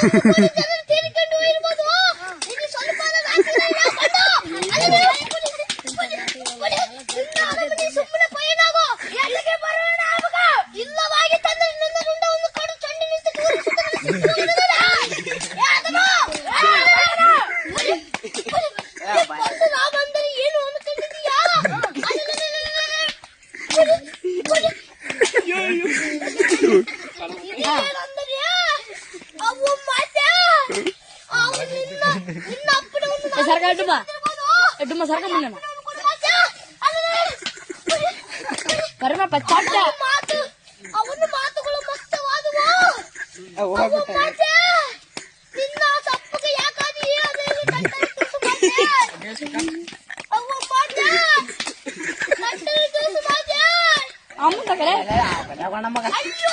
ತೀರಿಕೊಂಡು ಇರ್ಬೋದು. ಇದು ಸ್ವಲ್ಪ ಸುಮ್ಮನೆ ಪಯನಾಗೋ ಎಲ್ಲಿಗೆ ಬರೋಣ ಆವಾಗ ಇಲ್ಲವಾಗಿ ತಂದ್ರೆ ನಿನ್ನ ರುಂಡ ಒಂದು ಕಡು ಚಂಡಿ ನಿಂತು ನಾ ಬಂದರೆ ಏನು ಅನ್ಕೊಂಡಿದೀಯಾ? ಅವು ಮಾತೆ ಅವು ನಿನ್ನ ಅಪ್ಪನ ಸರ್ಕಾರ ಡುಮ್ಮ ಸರ್ಕಾರ ಮುನ್ನ ಕರ್ಮ ಪಚ್ಚಾಟ ಮಾತು ಅವನ ಮಾತುಗಳು ಮಸ್ತವಾದವು. ನಿನ್ನ ತಪ್ಪಗೆ ಯಾಕಾಗಿ ಅಮ್ಮ ತಗಡೆ ಅಯ್ಯೋ